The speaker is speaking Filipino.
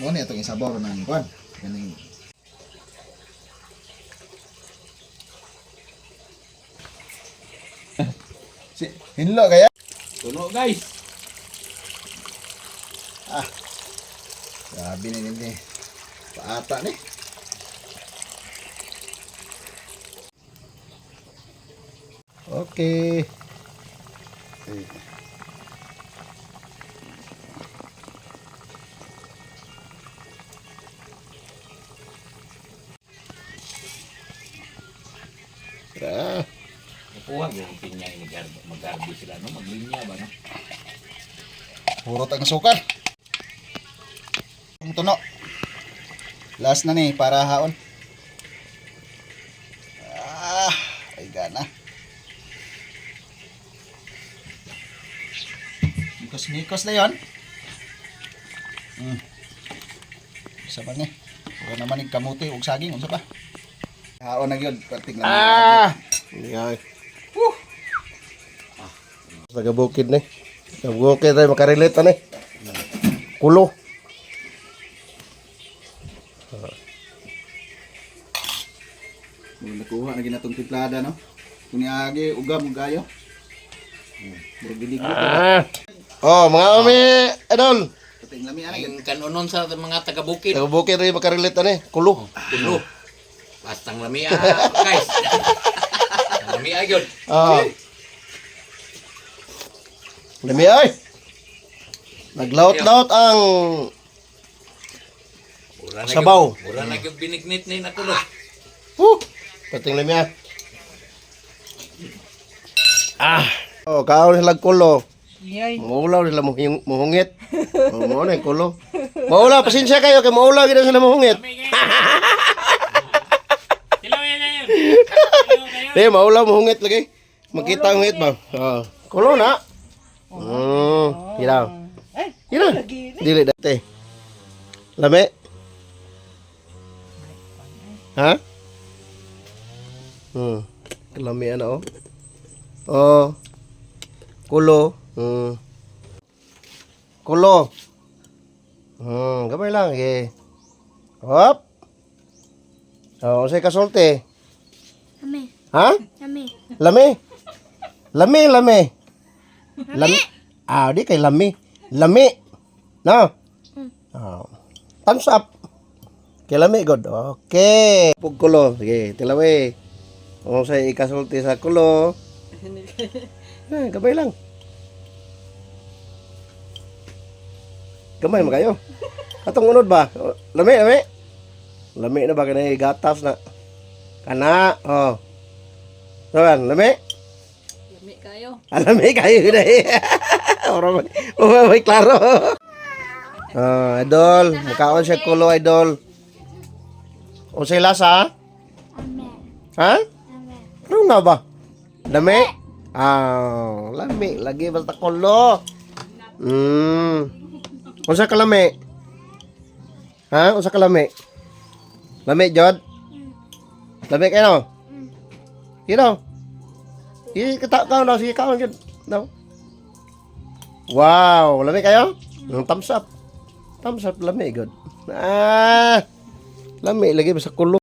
Muna itong isabor ng kwan. Ganing. Hinlo kaya? Tuno guys. Grabe na nini. Paata ni. Okay. Kuha yung pinya ini mag-garbi sila no, maglinya ba no? Puro tang sukar. Ang tuno. Last na ni para haon. Ay gana. Mikos-mikos na yon. Isa pa ni. Wala naman yung kamuti ug saging unsa pa. Haon na gyud perting lang. Ay. Taga-bukid ni. Taga-bukid ay makarelate ani. Kulo. Nakuha na ginatong timplada no. Kung niagi ugam ug gayo. Murag bilig ko. Oh, mga umi, idol. Perting lami ana gyud. Ang kanunon sa mga taga-bukid. Taga-bukid ay makarelate ani. Kulo. Kulo. Bastang lamia guys. Lamia gyud. Lami ay. Naglaot-laot ang sabaw. Mura na gyud binignit ni natulo. Pating lami ay. Oh, kaon sila kulo. Maulaw sila muhungit. Oh, mo na yung kulo. Maulaw, pasensya kayo kay maulaw gid sila muhungit. Maulaw muhungit lagi. Makita ang hungit ba? Kulo na. Hiraw. Hiraw. Dili dati. Lami. Ha? Lami ano oh. Kulo. Kulo. Gamay lang eh. Hop. Oh, usay kasulti. Lami. Ha? Lami. Lami. Lami, lami. Lami. Di kay lami. Lami. No? Thumbs up. Kay lami, good. Okay. Pugkulo. Sige, tilawi. Kung sa'yo ikasulti sa kulo. Gabay lang. Gamay mo kayo. Atong unod ba? Lami, lami. Lami na ba? Kanay gatas na. Kana. Oh. Soan, lami. Lami kayo. Lami kayo na eh. May klaro. Idol. Mukhaon siya kulo, idol. O siya lasa? Lami. Ha? Lami. Ano na ba? Lami? Lami. Lagi basta kulo. Unsa ka lami? Ha? Unsa ka lami? Lami, Jod? Lami kayo? Kino? Sige, kaon daw. Sige, kaon, Jod. No? Wow. Lami kayo? Thumbs up. Thumbs up, lami, good. Lami. Lagi basta kulo.